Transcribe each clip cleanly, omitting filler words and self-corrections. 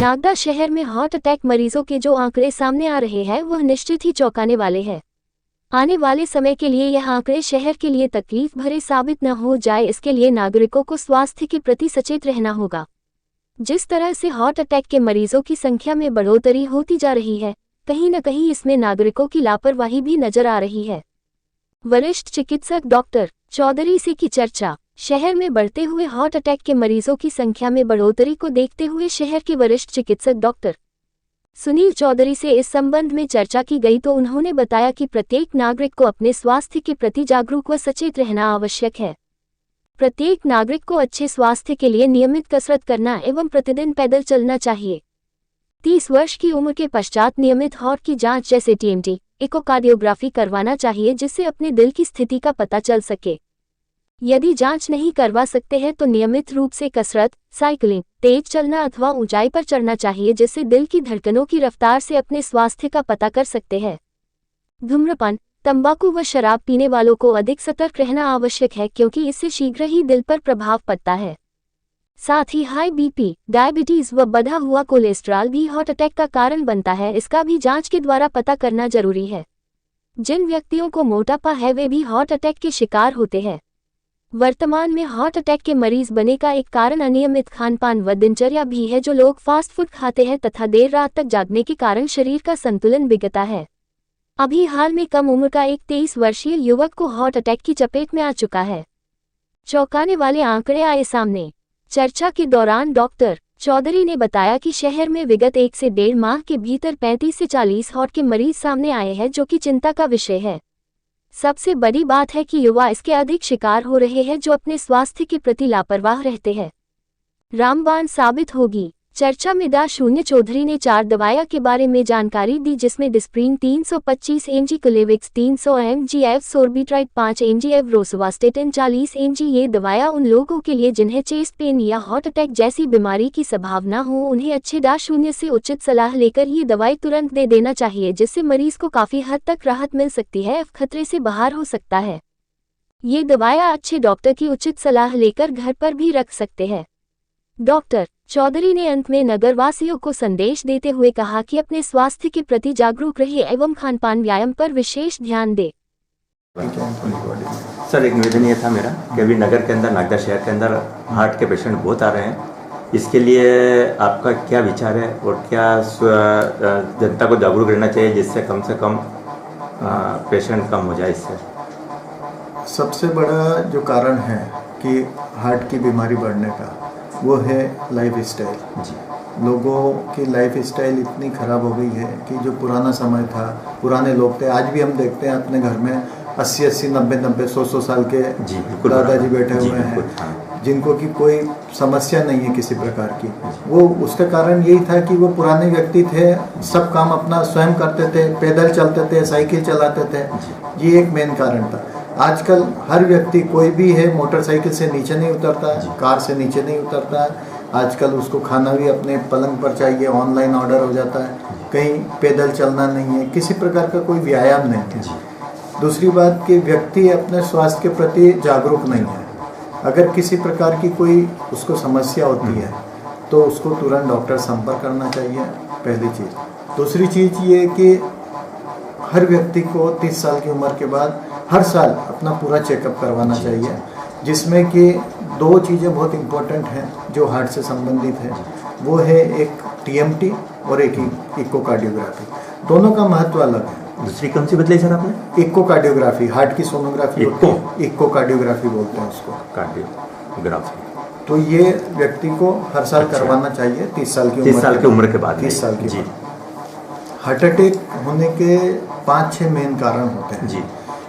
नागदा शहर में heart attack मरीजों के जो आंकड़े सामने आ रहे हैं वह निश्चित ही चौंकाने वाले हैं। आने वाले समय के लिए यह आंकड़े शहर के लिए तकलीफ भरे साबित न हो जाए, इसके लिए नागरिकों को स्वास्थ्य के प्रति सचेत रहना होगा। जिस तरह से हार्ट अटैक के मरीजों की संख्या में बढ़ोतरी होती जा रही है, कहीं न कहीं इसमें नागरिकों की लापरवाही भी नजर आ रही है। वरिष्ठ चिकित्सक डॉक्टर चौधरी से की चर्चा। शहर में बढ़ते हुए हार्ट अटैक के मरीजों की संख्या में बढ़ोतरी को देखते हुए शहर के वरिष्ठ चिकित्सक डॉक्टर सुनील चौधरी से इस संबंध में चर्चा की गई तो उन्होंने बताया कि प्रत्येक नागरिक को अपने स्वास्थ्य के प्रति जागरूक व सचेत रहना आवश्यक है। प्रत्येक नागरिक को अच्छे स्वास्थ्य के लिए नियमित कसरत करना एवं प्रतिदिन पैदल चलना चाहिए। 30 वर्ष की उम्र के पश्चात नियमित हार्ट की जांच जैसे टीएमटी, इकोकार्डियोग्राफी करवाना चाहिए, जिससे अपने दिल की स्थिति का पता चल सके। यदि जांच नहीं करवा सकते हैं तो नियमित रूप से कसरत, साइकिलिंग, तेज चलना अथवा ऊंचाई पर चढ़ना चाहिए, जिससे दिल की धड़कनों की रफ्तार से अपने स्वास्थ्य का पता कर सकते हैं। धूम्रपान, तंबाकू व शराब पीने वालों को अधिक सतर्क रहना आवश्यक है, क्योंकि इससे शीघ्र ही दिल पर प्रभाव पड़ता है। साथ ही हाई बीपी, डायबिटीज व बढ़ा हुआ कोलेस्ट्रॉल भी हार्ट अटैक का कारण बनता है। इसका भी जांच के द्वारा पता करना जरूरी है। जिन व्यक्तियों को मोटापा है वे भी हार्ट अटैक के शिकार होते हैं। वर्तमान में हार्ट अटैक के मरीज बनने का एक कारण अनियमित खानपान व दिनचर्या भी है, जो लोग फास्ट फूड खाते हैं तथा देर रात तक जागने के कारण शरीर का संतुलन बिगड़ता है। अभी हाल में कम उम्र का एक 23 वर्षीय युवक को हार्ट अटैक की चपेट में आ चुका है। चौंकाने वाले आंकड़े आए सामने। चर्चा के दौरान डॉक्टर चौधरी ने बताया कि शहर में विगत 1 से 1.5 माह के भीतर 35 से 40 हार्ट के मरीज सामने आए हैं, जो कि चिंता का विषय है। सबसे बड़ी बात है कि युवा इसके अधिक शिकार हो रहे हैं, जो अपने स्वास्थ्य के प्रति लापरवाह रहते हैं। रामबाण साबित होगी। चर्चा में डा. चौधरी ने 4 दवाइयों के बारे में जानकारी दी, जिसमें डिस्प्रिन 325 mg, क्लेविक्स 300 mg, एव सोर्बिट्राइड 5 mg, एव रोसुवास्टेटिन 40 mg। ये दवाइयां उन लोगों के लिए जिन्हें चेस्ट पेन या हार्ट अटैक जैसी बीमारी की संभावना हो, उन्हें अच्छे डा. से उचित सलाह लेकर ये दवाई तुरंत दे देना चाहिए, जिससे मरीज को काफी हद तक राहत मिल सकती है, खतरे से बाहर हो सकता है। ये दवाइयां अच्छे डॉक्टर की उचित सलाह लेकर घर पर भी रख सकते हैं। डॉक्टर चौधरी ने अंत में नगरवासियों को संदेश देते हुए कहा कि अपने स्वास्थ्य के प्रति जागरूक रहिए एवं खानपान व्यायाम पर विशेष ध्यान दें। सर, एक निवेदन ये था मेरा कि अभी नगर के अंदर, नागदा शहर के अंदर हार्ट के पेशेंट बहुत आ रहे हैं। इसके लिए आपका क्या विचार है और क्या जनता को जागरूक रहना चाहिए, जिससे कम से कम पेशेंट कम हो जाए? इससे सबसे बड़ा जो कारण है कि हार्ट की बीमारी बढ़ने का, वो है लाइफ स्टाइल। लोगों की लाइफ स्टाइल इतनी ख़राब हो गई है कि जो पुराना समय था, पुराने लोग थे, आज भी हम देखते हैं अपने घर में 80-80, 90-90, 100-100 साल के दादाजी बैठे हुए हैं, जिनको कि कोई समस्या नहीं है किसी प्रकार की। वो उसका कारण यही था कि वो पुराने व्यक्ति थे, सब काम अपना स्वयं करते थे, पैदल चलते थे, साइकिल चलाते थे। ये एक मेन कारण था। आजकल हर व्यक्ति, कोई भी है, मोटरसाइकिल से नीचे नहीं उतरता है, कार से नीचे नहीं उतरता है। आजकल उसको खाना भी अपने पलंग पर चाहिए, ऑनलाइन ऑर्डर हो जाता है, कहीं पैदल चलना नहीं है, किसी प्रकार का कोई व्यायाम नहीं है। दूसरी बात कि व्यक्ति अपने स्वास्थ्य के प्रति जागरूक नहीं है। अगर किसी प्रकार की कोई उसको समस्या होती है तो उसको तुरंत डॉक्टर संपर्क करना चाहिए, पहली चीज़। दूसरी चीज़ ये कि हर व्यक्ति को 30 साल की उम्र के बाद हर साल अपना पूरा चेकअप करवाना चाहिए, जिसमें कि 2 चीज़ें बहुत इम्पोर्टेंट हैं जो हार्ट से संबंधित है। वो है एक टीएमटी और एक इकोकार्डियोग्राफी। दोनों का महत्व अलग है। दूसरी कौन सी बतलाई सर आपने? इकोकार्डियोग्राफी, हार्ट की सोनोग्राफी इकोकार्डियोग्राफी बोलते हैं उसको, कार्डियोग्राफी। तो ये व्यक्ति को हर साल करवाना चाहिए 30 साल की उम्र के बाद। 30 साल की। हार्ट अटैक होने के 5-6 मेन कारण होते हैं। जी।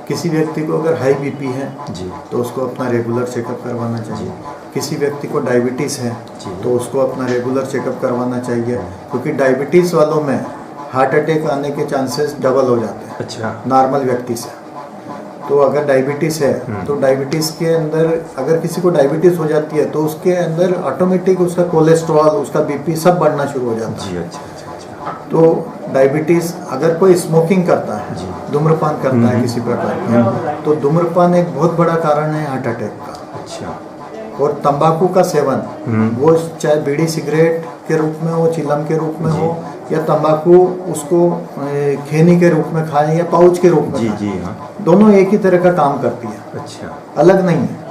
किसी व्यक्ति को अगर हाई बीपी है जी, तो उसको अपना रेगुलर चेकअप करवाना चाहिए। किसी व्यक्ति को डायबिटीज़ है तो उसको अपना रेगुलर चेकअप करवाना चाहिए, क्योंकि डायबिटीज़ वालों में हार्ट अटैक आने के चांसेस डबल हो जाते हैं। अच्छा। नॉर्मल व्यक्ति से। तो अगर डायबिटीज़ है तो डायबिटीज़ के अंदर, अगर किसी को डायबिटीज़ हो जाती है तो उसके अंदर ऑटोमेटिक उसका कोलेस्ट्रॉल, उसका बीपी सब बढ़ना शुरू हो जाता है। जी, अच्छा। तो डायबिटीज़, अगर कोई स्मोकिंग करता है, धूम्रपान करता है किसी प्रकार का, तो धूम्रपान एक बहुत बड़ा कारण है हार्ट अटैक का। अच्छा। और तंबाकू का सेवन, वो चाहे बीड़ी सिगरेट के रूप में हो, चिलम के रूप में हो, या तंबाकू उसको खैनी के रूप में खाएं या पाउच के रूप में जी खाएं, जी हाँ, दोनों एक ही तरह का काम करती है, अच्छा अलग नहीं है।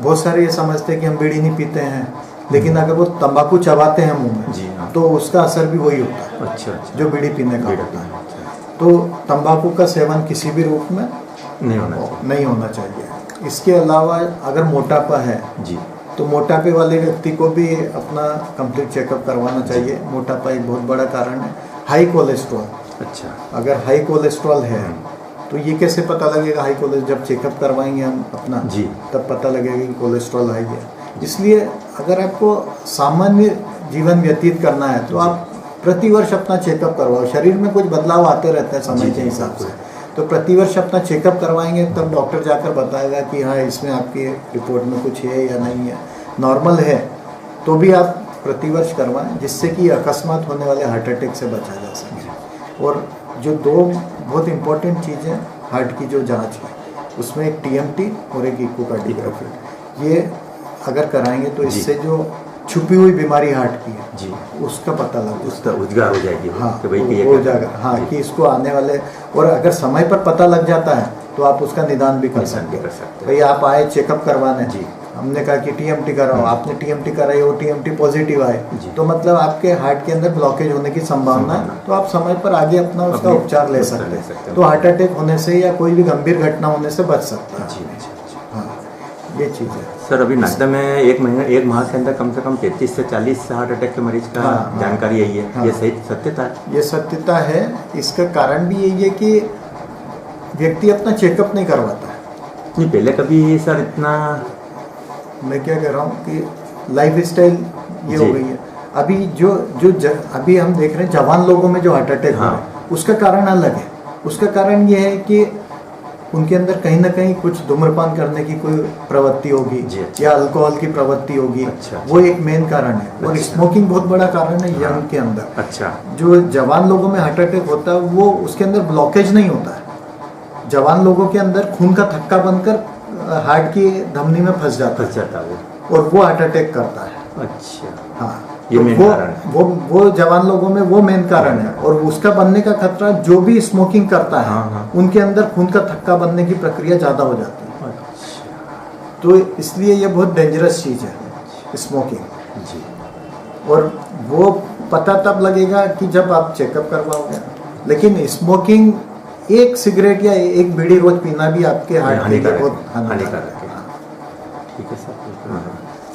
बहुत सारे ये समझते हैं कि हम बीड़ी नहीं पीते हैं, लेकिन अगर वो तंबाकू चबाते हैं मुंह में जी हाँ, तो उसका असर भी वही होता है अच्छा अच्छा, जो बीड़ी पीने का बीड़ी होता है। पीने, तो तंबाकू का सेवन किसी भी रूप में नहीं होना चाहिए नहीं होना चाहिए। इसके अलावा अगर मोटापा है जी, तो मोटापे वाले व्यक्ति को भी अपना कंप्लीट चेकअप करवाना चाहिए। मोटापा एक बहुत बड़ा कारण है। हाई कोलेस्ट्रॉल, अच्छा अगर हाई कोलेस्ट्रॉल है तो ये कैसे पता लगेगा हाई कोलेस्ट्रॉल? जब चेकअप करवाएंगे हम अपना जी, तब पता लगेगा कि कोलेस्ट्रॉल हाई है। इसलिए अगर आपको सामान्य जीवन व्यतीत करना है तो आप प्रतिवर्ष अपना चेकअप करवाओ। शरीर में कुछ बदलाव आते रहते हैं समय जी, के जी, हिसाब से, तो प्रतिवर्ष अपना चेकअप करवाएंगे तब डॉक्टर जाकर बताएगा कि हाँ इसमें आपकी रिपोर्ट में कुछ है या नहीं है। नॉर्मल है तो भी आप प्रतिवर्ष करवाएं, जिससे कि अकस्मात होने वाले हार्ट अटैक से बचा जा सके। और जो दो बहुत इम्पोर्टेंट चीज़ें हार्ट की जो जांच है उसमें एक टीएमटी और एक इकोकार्डियोग्राफी, ये अगर कराएंगे तो इससे जो छुपी हुई बीमारी हार्ट की है जी, उसका पता लग उसका उजगार हो जाएगी हाँ कि भाई कि ये हो क्या- जाएगा हाँ जी, कि इसको आने वाले, और अगर समय पर पता लग जाता है तो आप उसका निदान भी कर निदान सकते भी हो। कर सकते हैं। भाई आप आए चेकअप करवाने, जी, हमने कहा कि टीएमटी कराओ, आपने टीएमटी कराई और टीएमटी पॉजिटिव आए जी। तो मतलब आपके हार्ट के अंदर ब्लॉकेज होने की संभावना है, संभावना। तो आप समय पर आगे अपना उसका अपनी उपचार ले उपचार सकते ले सकते हैं। हैं। तो हार्ट अटैक होने से या कोई भी गंभीर घटना होने से बच सकता है। जी, अच्छा, अच्छा। हाँ ये चीज़ है। सर अभी नागदा में एक माह के अंदर कम से कम 33 से 40 हार्ट अटैक के मरीज का हाँ, जानकारी यही है, हाँ। ये सही सत्यता है? ये सत्यता है। इसका कारण भी यही है कि व्यक्ति अपना चेकअप नहीं करवाता है। नहीं पहले कभी सर इतना मैं क्या कह रहा हूँ कि लाइफ स्टाइल ये जी। हो गई है। अभी अभी हम देख रहे हैं जवान लोगों में जो हार्ट अटैक हो हाँ। रहा है उसका कारण अलग है। उसका कारण ये है कि उनके अंदर कहीं ना कहीं कुछ धूम्रपान करने की कोई प्रवृत्ति होगी जी, अच्छा। या अल्कोहल की प्रवृत्ति होगी, अच्छा, अच्छा। वो एक मेन कारण है। और अच्छा। स्मोकिंग बहुत बड़ा कारण है यंग के अंदर। अच्छा, जो जवान लोगों में हार्ट अटैक होता है वो उसके अंदर ब्लॉकेज नहीं होता है। जवान लोगों के अंदर खून का थक्का बनकर हार्ट की धमनी में फंस जाता फंस जाता है है और वो हार्ट अटैक करता है। अच्छा, हाँ ये तो मेन वो कारण है। वो जवान लोगों में वो मेन कारण है। और उसका बनने का खतरा जो भी स्मोकिंग करता है हाँ, हाँ। उनके अंदर खून का थक्का बनने की प्रक्रिया ज़्यादा हो जाती है। अच्छा, तो इसलिए ये बहुत डेंजरस चीज़ है स्मोकिंग। जी, और वो पता तब लगेगा कि जब आप चेकअप करवाओगे। लेकिन स्मोकिंग, एक सिगरेट या एक बीड़ी रोज पीना भी आपके हार्ट के लिए हानिकारक बहुत है, हानिकारक हानिकारक है। है। ठीक है सर।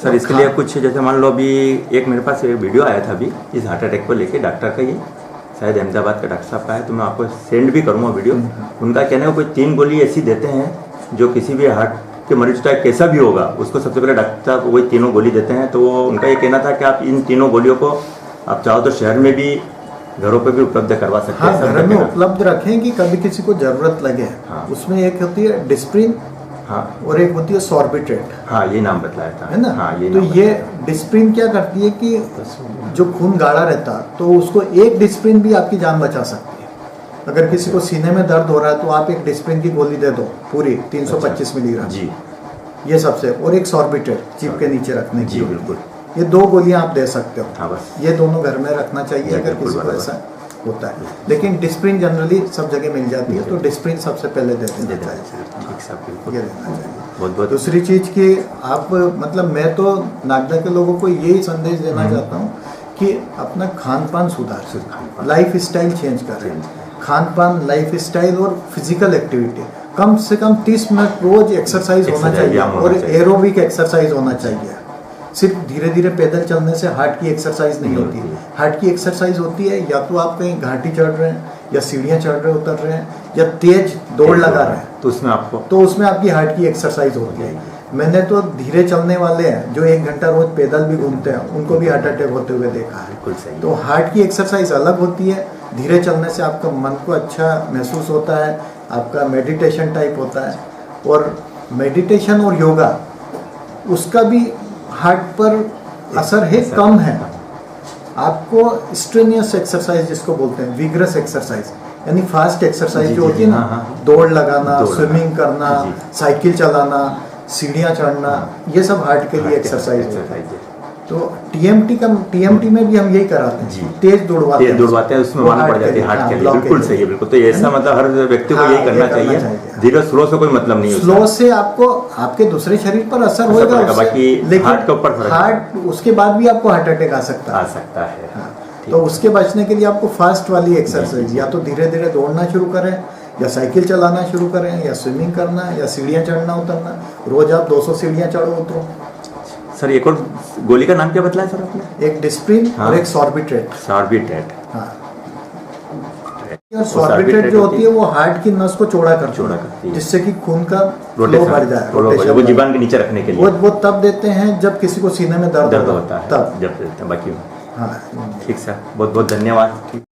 सर इसके लिए कुछ जैसे मान लो अभी एक मेरे पास एक वीडियो आया था अभी इस हार्ट अटैक को लेके, डॉक्टर का, ये शायद अहमदाबाद का डॉक्टर साहब का है, तो मैं आपको सेंड भी करूँगा वीडियो। उनका कहना है कोई 3 गोली ऐसी देते हैं जो किसी भी हार्ट के मरीज का कैसा भी होगा उसको सबसे पहले डॉक्टर साहब वही तीनों गोली देते हैं। तो उनका ये कहना था कि आप इन तीनों गोलियों को आप चाहो तो शहर में भी घरों पे भी उपलब्ध करवा सकते हाँ हैं। सब घर में जगह। उपलब्ध रखें कि कभी किसी को जरूरत लगे। हाँ। उसमें एक होती है डिस्प्रिन हाँ और एक होती है सॉर्बिट्रेट, हाँ, ये नाम बताया था, है ना। हाँ ये तो नाम ये डिस्प्रिन क्या करती है कि जो खून गाढ़ा रहता तो उसको एक डिस्प्रिन भी आपकी जान बचा सकती है। अगर किसी को सीने में दर्द हो रहा है तो आप एक डिस्प्रिन की गोली दे दो पूरी 325 मिलीग्राम, जी ये सबसे, और एक सॉर्बिट्रेट जीभ के नीचे रखने की जी गोली। बिल्कुल, ये 2 गोलियां आप दे सकते हो। हाँ बस, ये दोनों घर में रखना चाहिए जी, अगर बिल्कुल किसी को बराबर। ऐसा होता है। लेकिन डिस्प्रिन जनरली सब जगह मिल जाती है, तो डिस्प्रिन सबसे पहले दे दे देना देना चाहिए। चाहिए। ठीक साहब, बिल्कुल, ये देना चाहिए। बहुत बहुत दूसरी चीज़ कि आप, मतलब मैं तो नागदा के लोगों को यही संदेश देना चाहता हूँ कि अपना खान पान सुधार, खान-पान। लाइफ स्टाइल चेंज करें। खान पान, लाइफ स्टाइल और फिजिकल एक्टिविटी, कम से कम 30 मिनट रोज एक्सरसाइज होना एक्सरसाइज, चाहिए व्यायाम होना और चाहिए। एरोबिक एक्सरसाइज होना चाहिए। सिर्फ धीरे धीरे पैदल चलने से हार्ट की एक्सरसाइज नहीं होती। हार्ट की एक्सरसाइज होती है या तो आप कहीं घाटी चढ़ रहे हैं या सीढ़ियाँ चढ़ रहे उतर रहे हैं या तेज दौड़ लगा रहे हैं, तो उसमें आपको तो उसमें आपकी हार्ट की एक्सरसाइज होती है। मैंने तो धीरे चलने वाले हैं जो 1 घंटा रोज पैदल भी घूमते हैं उनको भी हार्ट अटैक होते हुए देखा है। बिल्कुल सही। तो हार्ट की एक्सरसाइज अलग होती है। धीरे चलने से आपका मन को अच्छा महसूस होता है, आपका मेडिटेशन टाइप होता है। और मेडिटेशन और योगा, उसका भी हार्ट पर असर है, कम है। आपको स्ट्रेनियस एक्सरसाइज जिसको बोलते हैं, विग्रस एक्सरसाइज, यानी फास्ट एक्सरसाइज जी, जो जी, होती है ना, हाँ, हाँ। दौड़ लगाना, दौड़ स्विमिंग करना, जी। साइकिल चलाना, सीढ़ियाँ चढ़ना, ये सब हार्ट के लिए हार्ट के एक्सरसाइज होता है। एक्सरसाइज है। तो टीएमटी में भी हम यही कराते जी। हैं, तेज दौड़वाते तेज दौड़वाते हैं, उसमें मालूम पड़ जाती है हार्ट के लिए। बिल्कुल सही है, बिल्कुल। तो ऐसा मतलब हर व्यक्ति को हाँ, यही करना ये करना चाहिए। चाहिए। धीरे स्लो से कोई मतलब नहीं है स्लो उसका। से आपको आपके दूसरे शरीर पर असर होगा पड़ेगा, उससे, बाकी लेकिन हार्ट के ऊपर फर्क हार्ट उसके बाद भी आपको हार्ट अटैक आ सकता आ है। सकता है। हाँ, ठीक। तो उसके बचने के लिए आपको फास्ट वाली एक्सरसाइज, या तो धीरे धीरे दौड़ना शुरू करें, या साइकिल चलाना शुरू करें, या स्विमिंग करना, या सीढ़ियाँ चढ़ना उतरना। रोज आप 200 सीढ़ियाँ चढ़ो उतरो। सर एक और गोली का नाम क्या बताया सर आपने? एक डिस्प्रिन हाँ। और एक सॉर्बिट्रेट। सॉर्बिट्रेट। हाँ, और सॉर्बिट्रेट जो होती है वो हार्ट की नस को चौड़ा करती है, जिससे कि खून का फ्लो बढ़ जाए, रोटेशन वो जीवन के नीचे रखने के लिए। वो तब देते हैं जब किसी को सीने में दर्द होता है, तब जब देते हैं। बाकी हाँ। ठीक सर, बहुत बहुत धन्यवाद। ठीक।